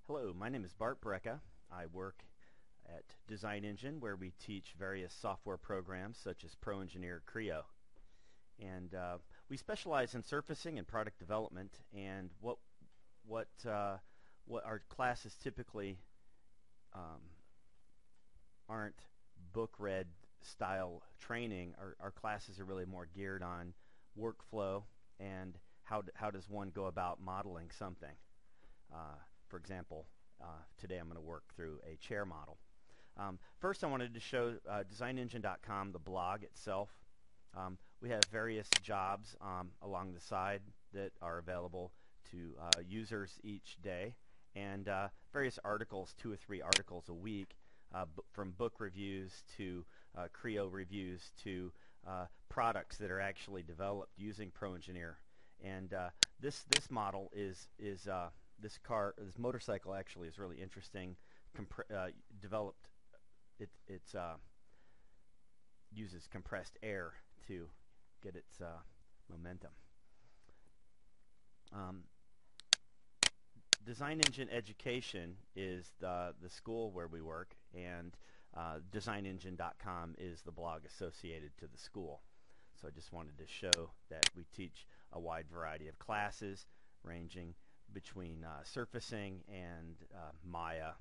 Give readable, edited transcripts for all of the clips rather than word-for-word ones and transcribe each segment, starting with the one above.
Hello, my name is Bart Brejcha. I work at Design Engine where we teach various software programs such as Pro Engineer Creo. And we specialize in surfacing and product development, and what our classes typically aren't book-read style training. Our classes are really more geared on workflow and how does one go about modeling something. For example, today I'm going to work through a chair model. First, I wanted to show designengine.com, the blog itself. We have various jobs along the side that are available to users each day, and various articles, 2 or 3 articles a week, from book reviews to Creo reviews to products that are actually developed using Pro Engineer. And this model is this motorcycle actually is really interesting. Developed, it uses compressed air to get its momentum. Design Engine Education is the school where we work, and designengine.com is the blog associated to the school. So I just wanted to show that we teach a wide variety of classes ranging between surfacing and Maya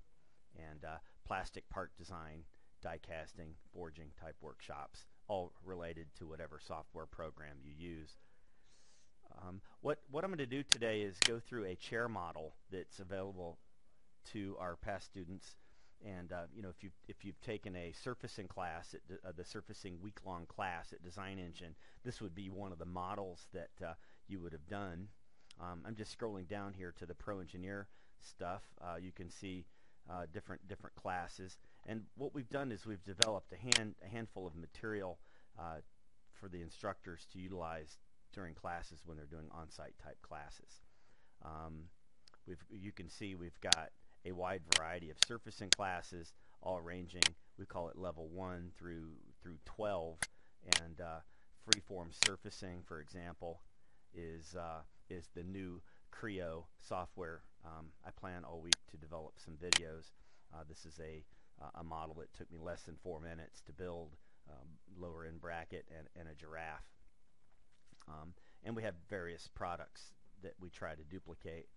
and plastic part design, die casting, forging type workshops, all related to whatever software program you use. What I'm going to do today is go through a chair model that's available to our past students. And if you've taken a surfacing class, the surfacing week-long class at Design Engine, this would be one of the models that you would have done. I'm just scrolling down here to the Pro Engineer stuff. You can see different classes, and what we've done is we've developed a handful of material for the instructors to utilize during classes when they're doing on-site type classes. You can see we've got a wide variety of surfacing classes, all ranging, we call it level 1 through 12, and freeform surfacing, for example, is the new Creo software. I plan all week to develop some videos. This is a model that took me less than 4 minutes to build, lower end bracket and a giraffe. And we have various products that we try to duplicate.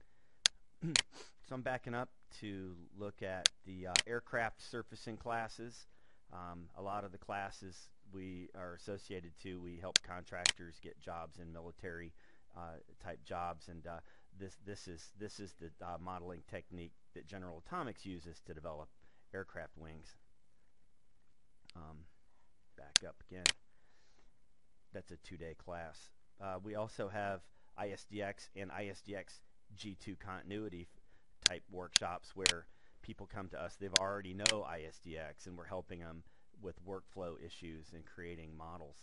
So I'm backing up to look at the aircraft surfacing classes. A lot of the classes we are associated to, we help contractors get jobs in military type jobs, and this is the modeling technique that General Atomics uses to develop aircraft wings. Back up again. That's a 2-day class. We also have ISDX and ISDX G2 continuity type workshops where people come to us. They've already know ISDX, and we're helping them with workflow issues and creating models.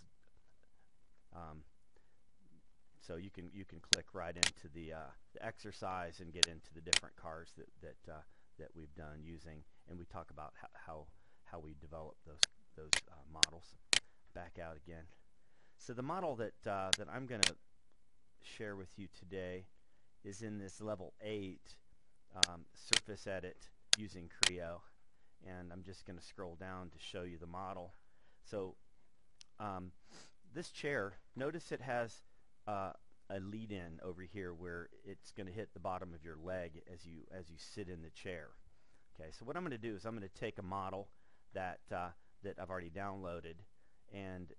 So you can click right into the exercise and get into the different cars that we've done using, and we talk about how we develop those models. Back out again. So the model that I'm going to share with you today is in this level 8 surface edit using Creo, and I'm just going to scroll down to show you the model. So this chair, notice it has a lead-in over here where it's going to hit the bottom of your leg as you sit in the chair. Okay, so what I'm going to do is I'm going to take a model that I've already downloaded and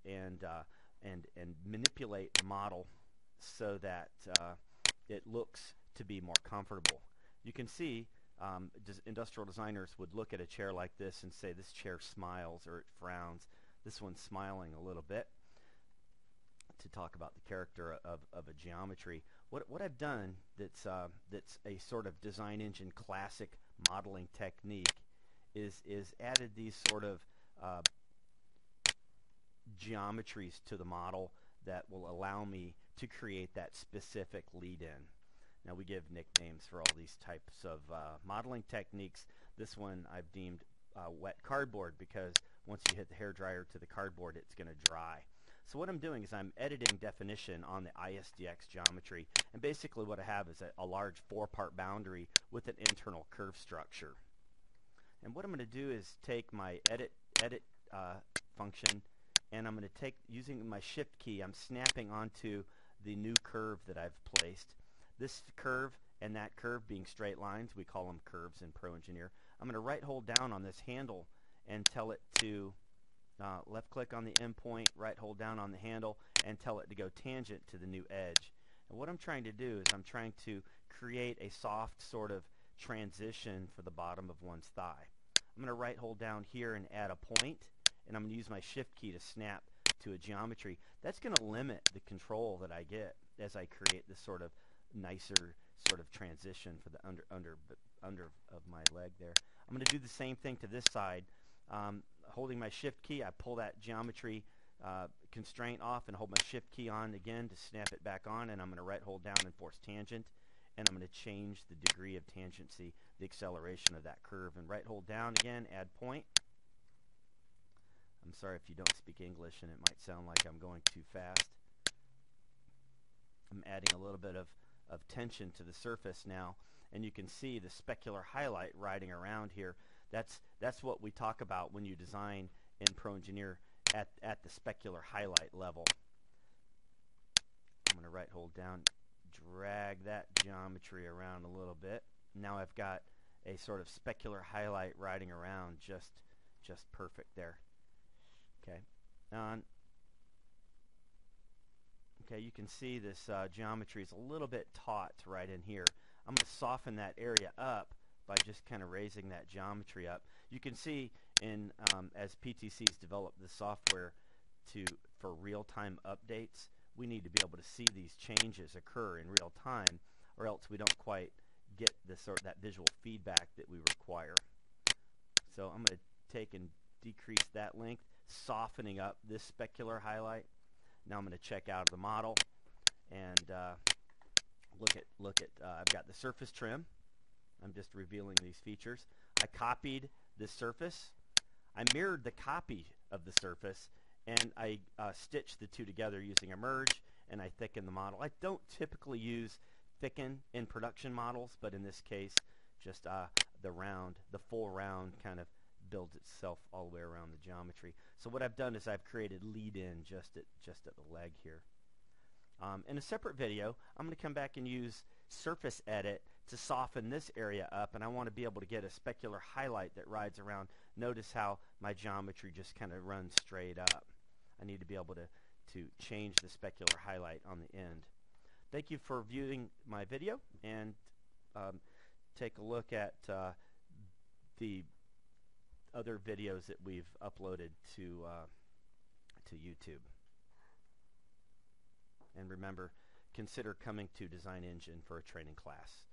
manipulate the model so that it looks to be more comfortable. You can see industrial designers would look at a chair like this and say this chair smiles or it frowns. This one's smiling a little bit, to talk about the character of a geometry. What I've done that's a sort of Design Engine classic modeling technique is added these sort of geometries to the model that will allow me to create that specific lead-in. Now we give nicknames for all these types of modeling techniques. This one I've deemed wet cardboard because once you hit the hairdryer to the cardboard, it's going to dry. So what I'm doing is I'm editing definition on the ISDX geometry, and basically what I have is a large 4-part boundary with an internal curve structure. And what I'm going to do is take my edit function, and I'm going to take, using my shift key, I'm snapping onto the new curve that I've placed. This curve and that curve being straight lines, we call them curves in Pro Engineer. I'm going to right hold down on this handle and tell it to left click on the endpoint, right hold down on the handle, and tell it to go tangent to the new edge. And what I'm trying to do is I'm trying to create a soft sort of transition for the bottom of one's thigh. I'm going to right hold down here and add a point, and I'm going to use my shift key to snap to a geometry. That's going to limit the control that I get as I create this sort of nicer sort of transition for the under of my leg there. I'm going to do the same thing to this side. Holding my shift key, I pull that geometry constraint off and hold my shift key on again to snap it back on, and I'm going to right hold down and force tangent, and I'm going to change the degree of tangency, the acceleration of that curve, and right hold down again, add point. I'm sorry if you don't speak English and it might sound like I'm going too fast. I'm adding a little bit of tension to the surface now, and you can see the specular highlight riding around here. That's what we talk about when you design in Pro Engineer at the specular highlight level. I'm going to right hold down, drag that geometry around a little bit. Now I've got a sort of specular highlight riding around just perfect there. Okay. Okay, you can see this geometry is a little bit taut right in here. I'm going to soften that area up by just kind of raising that geometry up. You can see in as PTC's developed the software for real-time updates, we need to be able to see these changes occur in real time, or else we don't quite get that visual feedback that we require. So I'm going to take and decrease that length, softening up this specular highlight. Now I'm going to check out of the model and look at I've got the surface trim. I'm just revealing these features. I copied this surface. I mirrored the copy of the surface, and I stitched the two together using a merge, and I thicken the model. I don't typically use thicken in production models, but in this case, just the full round kind of builds itself all the way around the geometry. So what I've done is I've created lead-in just at the leg here. In a separate video, I'm going to come back and use surface edit to soften this area up, and I want to be able to get a specular highlight that rides around. Notice how my geometry just kind of runs straight up. I need to be able to change the specular highlight on the end. Thank you for viewing my video, and take a look at the other videos that we've uploaded to YouTube. And remember, consider coming to Design Engine for a training class.